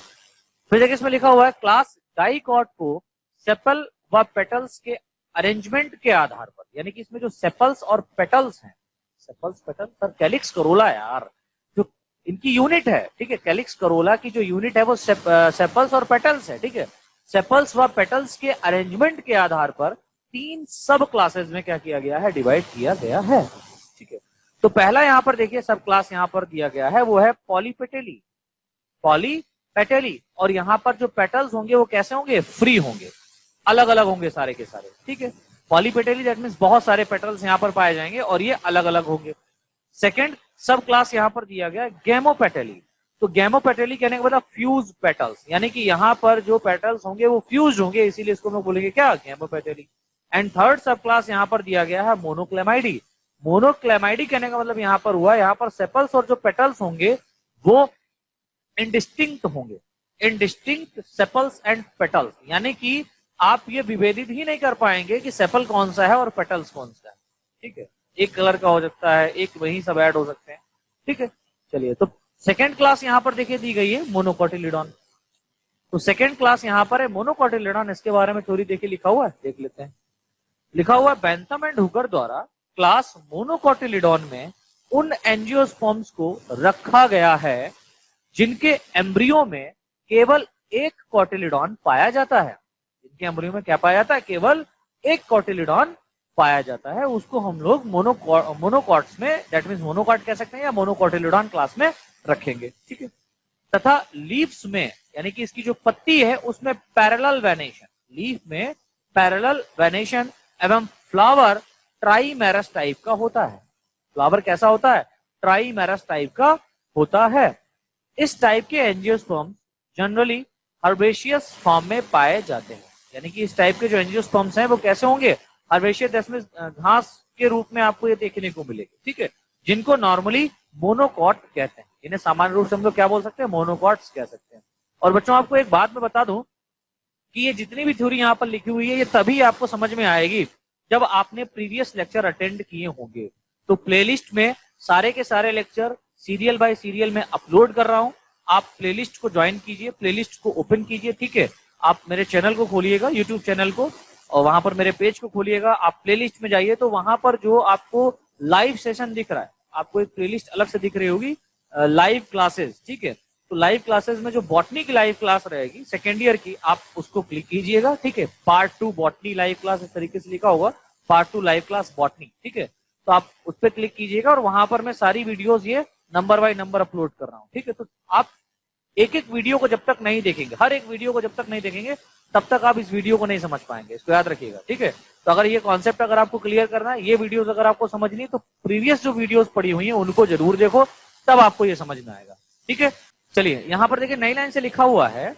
फिर देखिए इसमें लिखा हुआ है, क्लास डाइकॉट को सेपल व पेटल्स के अरेंजमेंट के आधार पर, यानी कि इसमें जो सेपल्स और पेटल्स हैं, sepals petal sir calyx Corolla यार, जो इनकी यूनिट है, ठीक है, कैलिक्स करोला की जो यूनिट है वो सेपल्स और पेटल्स है। ठीक है, सेपल्स व पेटल्स के अरेंजमेंट के आधार पर 3 सब क्लासेस में क्या किया गया है, डिवाइड किया गया है। ठीक है, तो पहला यहाँ पर देखिए सब क्लास यहाँ पर दिया गया है वो है पॉलीपेटेली, पॉलीपेटेली, और यहाँ पर जो पेटल्स होंगे वो कैसे होंगे, फ्री होंगे, अलग अलग होंगे सारे के सारे। ठीक है, पॉलीपेटेली दैट मींस बहुत सारे पेटल्स यहाँ पर पाए जाएंगे और ये अलग अलग होंगे। सेकंड सब क्लास यहाँ पर दिया गया गैमोपेटेली, तो गैमोपेटेली कहने का मतलब फ्यूज पेटल्स, यानी कि यहाँ पर जो पेटल्स होंगे वो फ्यूज होंगे, इसीलिए इसको हम लोग बोलेंगे क्या, गैमोपेटेली। एंड थर्ड सब क्लास यहाँ पर दिया गया है मोनोक्लेमाइडी, मोनोक्लेमाइडी कहने का मतलब यहाँ पर हुआ, यहाँ पर सेपल्स और जो पेटल्स होंगे वो इंडिस्टिंक्ट होंगे, इंडिस्टिंक्ट सेपल्स एंड पेटल्स, यानी कि आप ये विभेदित ही नहीं कर पाएंगे कि सेपल कौन सा है और पेटल्स कौन सा है। ठीक है, एक कलर का हो सकता है, एक वही सब ऐड हो सकते हैं। ठीक है, चलिए तो सेकेंड क्लास यहाँ पर देखिए दी गई है मोनोकोटिलिडॉन, तो सेकेंड क्लास यहाँ पर है मोनोकोटिलिडॉन। इसके बारे में थोड़ी देखिए लिखा हुआ है, देख लेते हैं। लिखा हुआ है, बेंथम एंड हुकर द्वारा क्लास मोनोकोटिलिडॉन में उन एंजियोस्पर्म्स को रखा गया है जिनके एम्ब्रियो में केवल एक कोटिलिडॉन पाया जाता है, जिनके एम्ब्रियो में क्या पाया जाता है, केवल एक कोटिलिडॉन पाया जाता है, उसको हम लोग मोनोकॉट्स में, दैट मींस मोनोकॉट कह सकते हैं या मोनोकोटिलिडॉन क्लास में रखेंगे। ठीक है, तथा लीव्स में, यानी कि इसकी जो पत्ती है उसमें पैरेलल वेनेशन, लीफ में पैरेलल वेनेशन एवं फ्लावर ट्राइमेरस टाइप का होता है। फ्लावर कैसा होता है, ट्राइमेरस टाइप का होता है। इस टाइप के एंजियोस्पर्म जनरली हर्बेशियस फॉर्म में पाए जाते हैं, यानी कि इस टाइप के जो एंजियोस्पर्म्स हैं वो कैसे होंगे, हर्बेशियस में घास के रूप में आपको ये देखने को मिलेगी। ठीक है, जिनको नॉर्मली मोनोकॉट कहते हैं, इन्हें सामान्य रूप से हम लोग क्या बोल सकते हैं, मोनोकॉट्स कह सकते हैं। और बच्चों आपको एक बात मैं बता दूं कि ये जितनी भी थ्योरी यहाँ पर लिखी हुई है ये तभी आपको समझ में आएगी जब आपने प्रीवियस लेक्चर अटेंड किए होंगे। तो प्लेलिस्ट में सारे के सारे लेक्चर सीरियल बाय सीरियल में अपलोड कर रहा हूं, आप प्लेलिस्ट को ज्वाइन कीजिए, प्लेलिस्ट को ओपन कीजिए, ठीक है। आप मेरे चैनल को खोलिएगा, यूट्यूब चैनल को, और वहां पर मेरे पेज को खोलिएगा, आप प्लेलिस्ट में जाइए तो वहां पर जो आपको लाइव सेशन दिख रहा है, आपको एक प्लेलिस्ट अलग से दिख रही होगी लाइव क्लासेस, ठीक है। तो लाइव क्लासेस में जो बॉटनी की लाइव क्लास रहेगी सेकेंड ईयर की, आप उसको क्लिक कीजिएगा, ठीक है। पार्ट 2 बॉटनी लाइव क्लास इस तरीके से लिखा होगा, पार्ट 2 लाइव क्लास बॉटनी, ठीक है। तो आप उस पर क्लिक कीजिएगा और वहां पर मैं सारी वीडियोस ये नंबर बाय नंबर अपलोड कर रहा हूँ, ठीक है। तो आप एक एक वीडियो को जब तक नहीं देखेंगे, हर एक वीडियो को जब तक नहीं देखेंगे तब तक आप इस वीडियो को नहीं समझ पाएंगे, इसको याद रखिएगा, ठीक है। तो अगर ये कॉन्सेप्ट अगर आपको क्लियर करना है, ये वीडियोस अगर आपको समझनी है तो प्रीवियस जो वीडियोस पड़ी हुई हैं उनको जरूर देखो, तब आपको ये समझ में आएगा, ठीक है। चलिए यहाँ पर देखिए नई लाइन से लिखा हुआ है,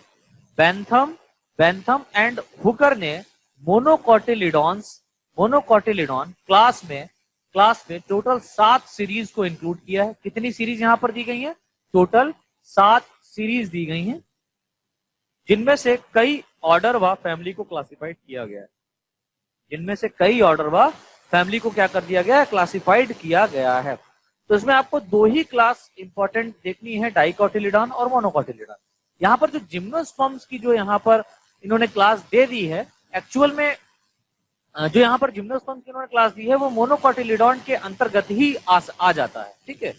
बेंथम एंड हुकर ने मोनोकोटिलिडॉन क्लास में टोटल 7 सीरीज को इंक्लूड किया है। कितनी सीरीज यहाँ पर दी गई है? टोटल 7 सीरीज दी गई हैं, जिनमें से कई ऑर्डर व फैमिली को क्लासिफाइड किया गया है। जिनमें से कई ऑर्डर व फैमिली को क्या कर दिया गया है? क्लासिफाइड किया गया है। तो इसमें आपको 2 ही क्लास इंपॉर्टेंट देखनी है, डाइकोटिलिडॉन और मोनोकोटिलिडॉन। यहाँ पर जो जिम्नोस्पर्म्स की जो यहाँ पर इन्होंने क्लास दे दी है, एक्चुअल में जो यहाँ पर जिम्नोस्पर्म्स की इन्होंने क्लास दी है वो मोनोकोटिलिडॉन के अंतर्गत ही आ जाता है, ठीक है।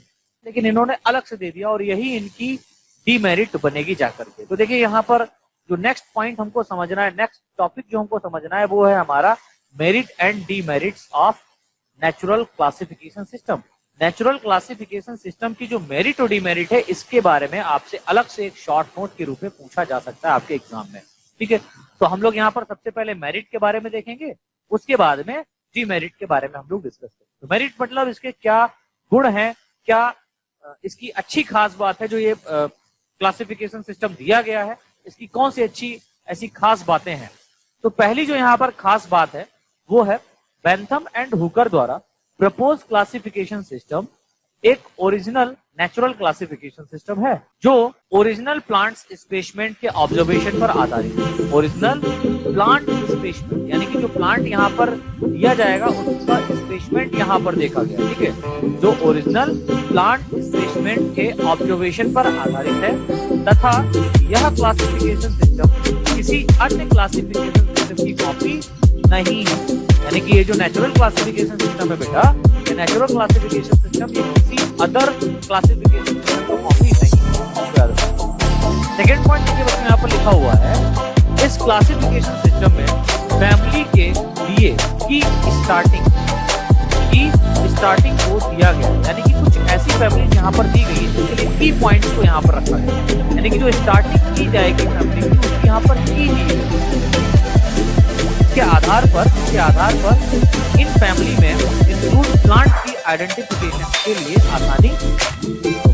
लेकिन इन्होंने अलग से दे दिया और यही इनकी डीमेरिट बनेगी जाकर के। तो देखिए यहाँ पर जो नेक्स्ट पॉइंट हमको समझना है, नेक्स्ट टॉपिक जो हमको समझना है वो है हमारा merit and demerits of natural classification system. Natural classification system की जो मेरिट और डीमेरिट है, इसके बारे में आपसे अलग से एक शॉर्ट नोट के रूप में पूछा जा सकता है आपके एग्जाम में, ठीक है। तो हम लोग यहाँ पर सबसे पहले मेरिट के बारे में देखेंगे, उसके बाद में डीमेरिट के बारे में हम लोग डिस्कस करेंगे। तो मेरिट मतलब इसके क्या गुण है, क्या इसकी अच्छी खास बात है जो ये क्लासिफिकेशन सिस्टम दिया गया है, इसकी कौन सी अच्छी ऐसी खास बातें हैं। तो पहली जो यहाँ पर खास बात है वो है बेंथम एंड हुकर द्वारा प्रपोज क्लासिफिकेशन सिस्टम एक ओरिजिनल नेचुरल क्लासिफिकेशन सिस्टम है, जो ओरिजिनल प्लांट्स स्पेसमेंट के ऑब्जर्वेशन पर आधारित है। ओरिजिनल प्लांट स्पेसमेंट यानी कि जो प्लांट यहाँ पर दिया जाएगा उसका स्पेसमेंट यहाँ पर देखा गया, ठीक है। जो ओरिजिनल प्लांट स्पेसमेंट के ऑब्जर्वेशन पर आधारित है तथा यह क्लासिफिकेशन सिस्टम किसी अन्य क्लासिफिकेशन सिस्टम की कॉपी नहीं है। यानी कि ये जो नेचुरल क्लासिफिकेशन सिस्टम है बेटा, ये नेचुरल क्लासिफिकेशन सिस्टम ये किसी अदर क्लासिफिकेशन सिस्टम को कॉपी नहीं है। सेकेंड पॉइंट देखिए बच्चों यहाँ पर लिखा हुआ है, इस क्लासिफिकेशन सिस्टम में फैमिली के लिए की स्टार्टिंग को दिया गया, यानी कि कुछ ऐसी फैमिली यहाँ पर दी गई है जिसके लिए की पॉइंट्स को यहाँ पर रखा है, यानी कि जो स्टार्टिंग की जाएगी फैमिली की उसकी यहाँ पर की दी है। इसके आधार पर इन फैमिली में इंक्लूड प्लांट की आइडेंटिफिकेशन के लिए आसानी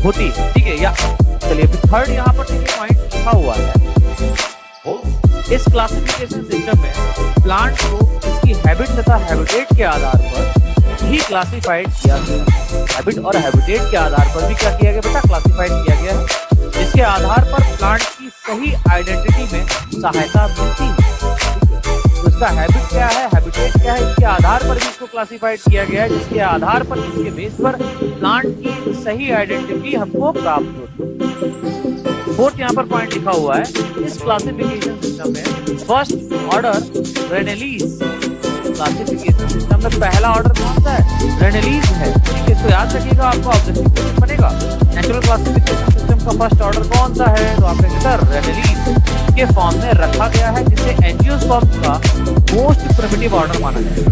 होती है, ठीक है। या चलिए थर्ड यहाँ पर पॉइंट लिखा हुआ है, इस क्लासिफिकेशन सिस्टम में प्लांट को इसकी हैबिट तथा हैबिटेट के आधार पर ही क्लासिफाइड किया गया। हैबिट और हैबिटेट के आधार पर भी क्या किया गया बेटा? क्लासिफाइड किया गया है, जिसके आधार पर प्लांट की सही आइडेंटिटी में सहायता मिलती है। उसका हैबिट क्या है, हैबिटेट क्या है, इसके आधार पर भी इसको क्लासिफाइड किया गया है, जिसके आधार पर इसके बेस पर प्लांट की सही आइडेंटिटी हमको प्राप्त होती है। फोर्थ यहाँ पर पॉइंट लिखा हुआ है, इस क्लासिफिकेशन सिस्टम में फर्स्ट ऑर्डर रेनेलीज क्लासिफिकेशन सिस्टम में पहला ऑर्डर कौन सा है? रेनेलीज है, ठीक है। इसको याद रखिएगा, आपको ऑब्जेक्टिव क्वेश्चन बनेगा। नेचुरल क्लासिफिकेशन सिस्टम का फर्स्ट ऑर्डर कौन सा है? तो आपने कहा रेनेलीज के फॉर्म में रखा गया है, जिसे एंजियोस्पर्म्स का मोस्ट प्रिमिटिव ऑर्डर माना जाता है।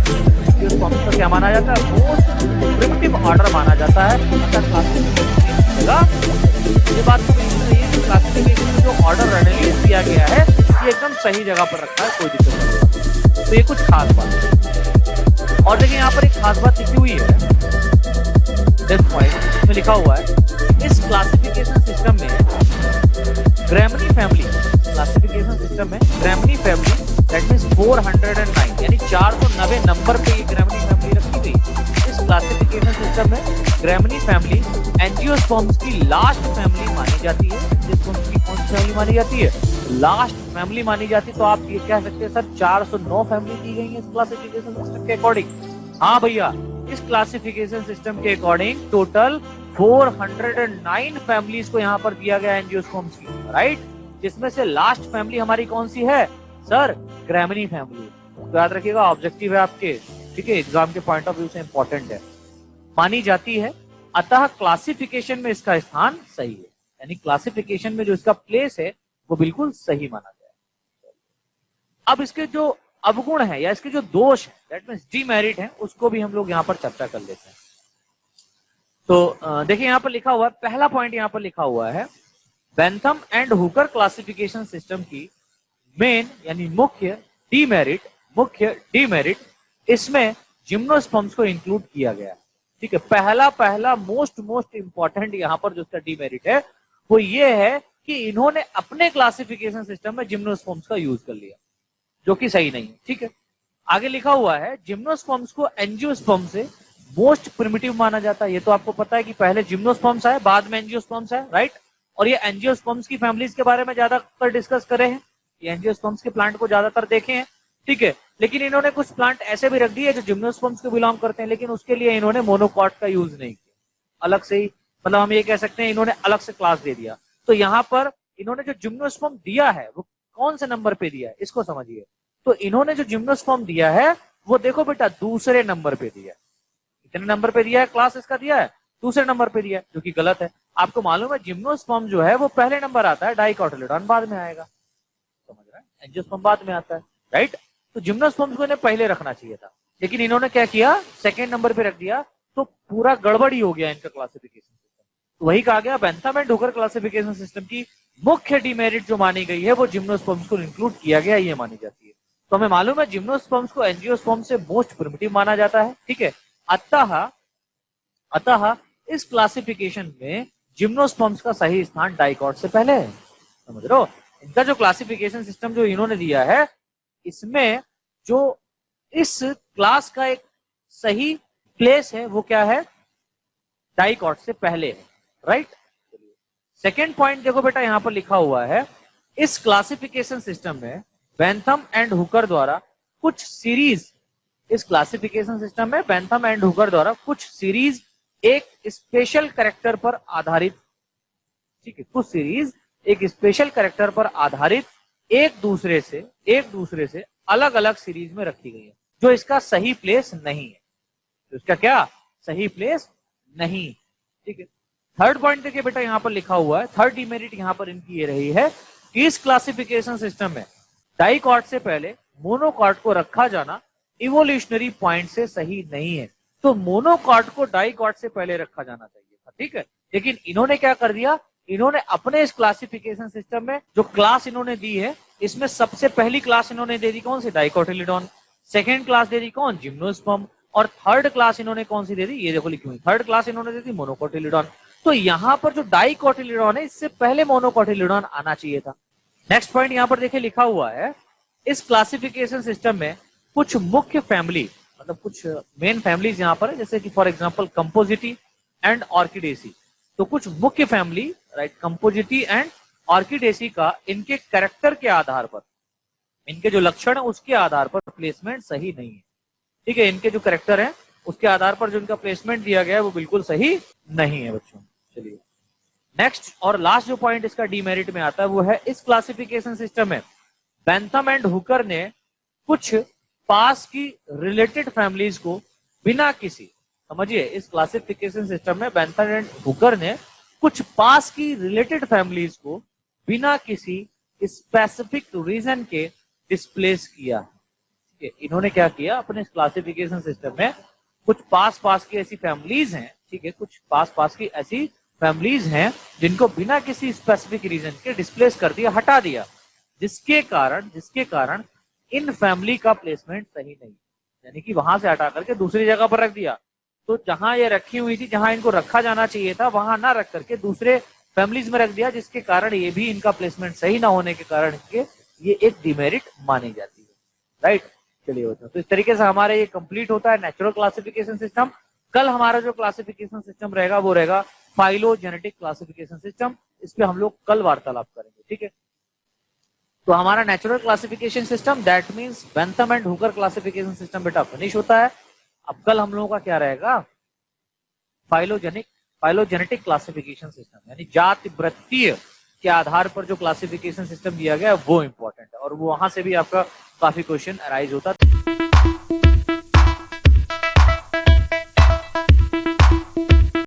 एंजियोस्पर्म्स का क्या माना जाता है? मोस्ट प्रिमिटिव ऑर्डर माना जाता है। ये बात तो बिल्कुल सही है कि क्लासिफिकेशन में जो ऑर्डर रेनेलीज दिया गया है ये एकदम सही जगह पर रखा है, कोई दिक्कत नहीं। तो ये कुछ खास बात है। और देखिए यहाँ पर एक खास बात लिखी हुई है, दिस पॉइंट इसमें लिखा हुआ है, इस क्लासिफिकेशन सिस्टम में ग्रैमनी फैमिली क्लासिफिकेशन सिस्टम में ग्रैमनी फैमिली दैट मींस 409 यानी 490 नंबर पे ये ग्रैमनी फैमिली रखी गई। इस क्लासिफिकेशन सिस्टम में ग्रैमनी फैमिली एंजियोस्पर्म्स की लास्ट फैमिली मानी जाती है। एंजियोस्पर्म्स की कौन सी फैमिली मानी जाती है, लास्ट फैमिली मानी जाती है। तो आप ये कह सकते हैं सर 409 फैमिली दी गई है इस क्लासिफिकेशन सिस्टम के अकॉर्डिंग। हाँ भैया, इस क्लासिफिकेशन सिस्टम के अकॉर्डिंग टोटल 409 फैमिलीज को यहाँ पर दिया गया एंजियोस्पर्म्स की, राइट। जिसमें से लास्ट फैमिली हमारी कौन सी है सर? ग्रामिनी फैमिली। तो याद रखिएगा, ऑब्जेक्टिव है आपके, ठीक है, एग्जाम के पॉइंट ऑफ व्यू से इंपॉर्टेंट है, मानी जाती है। अतः क्लासिफिकेशन में इसका स्थान सही है, यानी क्लासिफिकेशन में जो इसका प्लेस है वो बिल्कुल सही माना गया है। अब इसके जो अवगुण है या इसके जो दोष है, दैट मींस डीमेरिट है, उसको भी हम लोग यहाँ पर चर्चा कर लेते हैं। तो देखिए यहाँ पर लिखा हुआ है, पहला पॉइंट यहाँ पर लिखा हुआ है, Bentham and Hooker classification system की मेन यानी मुख्य डीमेरिट इसमें जिम्नोस्पर्म्स को इंक्लूड किया गया है, ठीक है। पहला मोस्ट इंपॉर्टेंट यहाँ पर जो इसका डीमेरिट है वो ये है कि इन्होंने अपने क्लासिफिकेशन सिस्टम में जिम्नोस्पर्म्स का यूज कर लिया, जो कि सही नहीं है, ठीक है। आगे लिखा हुआ है, जिम्नोस्पर्म्स को एंजियोस्पर्म से मोस्ट प्रिमिटिव माना जाता है। ये तो आपको पता है कि पहले जिम्नोस्पर्म्स आए, बाद में एंजियोस्पर्म्स आए, राइट। और ये एंजियोस्पर्म्स की फैमिलीज के बारे में ज्यादातर डिस्कस करे हैं, ये एंजियोस्पर्म्स के प्लांट को ज्यादातर देखे हैं, ठीक है। लेकिन इन्होंने कुछ प्लांट ऐसे भी रख दिए जो जिम्नोस्पर्म्स को बिलोंग करते हैं, लेकिन उसके लिए इन्होंने मोनोकॉट का यूज नहीं किया, अलग से ही, मतलब हम ये कह सकते हैं इन्होंने अलग से क्लास दे दिया। तो यहाँ पर इन्होंने जो जिम्नोस्पर्म दिया है वो कौन से नंबर पे दिया है, इसको समझिए। तो इन्होंने जो जिम्नोस्पर्म दिया है वो देखो बेटा दूसरे नंबर पे दिया है। कितने नंबर पे दिया है? क्लास इसका दिया है दूसरे नंबर पे दिया है, जो कि गलत है। आपको मालूम है जिम्नोस्पर्म जो है वो पहले नंबर आता है, डाइकोटिलेडॉन बाद में आएगा, समझ रहे हैं, एंजियोस्पर्म बाद में आता है, राइट। तो जिम्नोस्पर्म को इन्हें पहले रखना चाहिए था, लेकिन इन्होंने क्या किया, सेकेंड नंबर पे रख दिया, तो पूरा गड़बड़ ही हो गया इनका क्लासिफिकेशन सिस्टम। तो वही कहा गया, Bentham and Hooker classification system की मुख्य डीमेरिट जो मानी गई है वो जिम्नोस्पर्म्स को इंक्लूड किया गया, ये मानी जाती है। तो हमें मालूम है जिम्नोस्पर्म्स को एंजियोस्पर्म से मोस्ट प्रिमिटिव माना जाता है, ठीक है। अतः इस क्लासिफिकेशन में जिम्नोस्पर्म्स का सही स्थान डाइकॉट से पहले है, समझ रहे हो। इनका जो क्लासिफिकेशन सिस्टम जो इन्होंने दिया है, इसमें जो इस क्लास का एक सही प्लेस है वो क्या है, डाइकॉट से पहले है, राइट। सेकेंड पॉइंट देखो बेटा, यहां पर लिखा हुआ है, इस क्लासिफिकेशन सिस्टम में बेंथम एंड हुकर द्वारा कुछ सीरीज, इस क्लासिफिकेशन सिस्टम में बेंथम एंड हुकर द्वारा कुछ सीरीज एक स्पेशल कैरेक्टर पर आधारित, ठीक है, कुछ सीरीज एक स्पेशल कैरेक्टर पर आधारित एक दूसरे से अलग अलग सीरीज में रखी गई है, जो इसका सही प्लेस नहीं है, तो इसका क्या सही प्लेस नहीं, ठीक है। थर्ड पॉइंट देखिए बेटा, यहां पर लिखा हुआ है, थर्ड डीमेरिट यहां पर इनकी ये रही है कि इस क्लासिफिकेशन सिस्टम में डाइकॉट से पहले मोनोकॉट को रखा जाना इवोल्यूशनरी पॉइंट से सही नहीं है। तो मोनोकॉट को डाइकॉट से पहले रखा जाना चाहिए था, ठीक है। लेकिन इन्होंने क्या कर दिया, इन्होंने अपने इस क्लासिफिकेशन सिस्टम में जो क्लास इन्होंने दी है, इसमें सबसे पहली क्लास इन्होंने दे दी कौन सी, डाइकोटिलिडॉन। सेकेंड क्लास दे दी कौन, जिम्नोस्पर्म। और थर्ड क्लास इन्होंने कौन सी दे दी, ये देखो लिखी हुई, थर्ड क्लास इन्होंने दे दी मोनोकोटिलिडॉन। तो यहाँ पर जो डाइकोटिलिडॉन है, इससे पहले मोनोकोटिलिडॉन आना चाहिए था। नेक्स्ट पॉइंट यहाँ पर देखिए लिखा हुआ है, इस क्लासिफिकेशन सिस्टम में कुछ मुख्य फैमिली, मतलब कुछ मेन फैमिलीज यहाँ पर है, जैसे कि for example Compositae and orchidaceae. तो कुछ मुख्य family, right, Compositae and orchidaceae का इनके कैरेक्टर के आधार पर, इनके जो लक्षण है उसके आधार पर प्लेसमेंट सही नहीं है, ठीक है। इनके जो कैरेक्टर है उसके आधार पर जो इनका प्लेसमेंट दिया गया है वो बिल्कुल सही नहीं है बच्चों। चलिए नेक्स्ट और लास्ट जो पॉइंट इसका डीमेरिट में आता है वो है, इस क्लासिफिकेशन सिस्टम में बेंथम एंड हुकर ने कुछ पास की रिलेटेड फैमिलीज को बिना किसी, समझिए, इस क्लासिफिकेशन सिस्टम में बेंथम एंड हुकर ने कुछ पास की रिलेटेड फैमिलीज को बिना किसी स्पेसिफिक रीजन के डिस्प्लेस किया, ठीक है। इन्होंने क्या किया, अपने क्लासिफिकेशन सिस्टम में कुछ पास की ऐसी फैमिलीज हैं, ठीक है, कुछ पास की ऐसी फैमिलीज हैं जिनको बिना किसी स्पेसिफिक रीजन के डिस्प्लेस कर दिया, हटा दिया, जिसके कारण इन फैमिली का प्लेसमेंट सही नहीं, यानी कि वहां से हटा करके दूसरी जगह पर रख दिया। तो जहां ये रखी हुई थी, जहां इनको रखा जाना चाहिए था, वहां ना रख करके दूसरे फैमिलीज में रख दिया, जिसके कारण ये भी इनका प्लेसमेंट सही ना होने के कारण के ये एक डिमेरिट मानी जाती है, राइट। चलिए बच्चों, तो इस तरीके से हमारा ये कंप्लीट होता है नेचुरल क्लासिफिकेशन सिस्टम। कल हमारा जो क्लासिफिकेशन सिस्टम रहेगा वो रहेगा फाइलोजेनेटिक क्लासिफिकेशन सिस्टम, इस पे हम लोग कल वार्तालाप करेंगे, ठीक है। तो हमारा natural classification system, that means Bentham and Hooker classification system बेटा फिनिश होता है। अब कल हम लोगों का क्या रहेगा, फाइलोजेनेटिक क्लासिफिकेशन सिस्टम, यानी जाति वृत्तीय के आधार पर जो क्लासिफिकेशन सिस्टम दिया गया है वो इंपॉर्टेंट है, और वो वहां से भी आपका काफी क्वेश्चन अराइज होता है।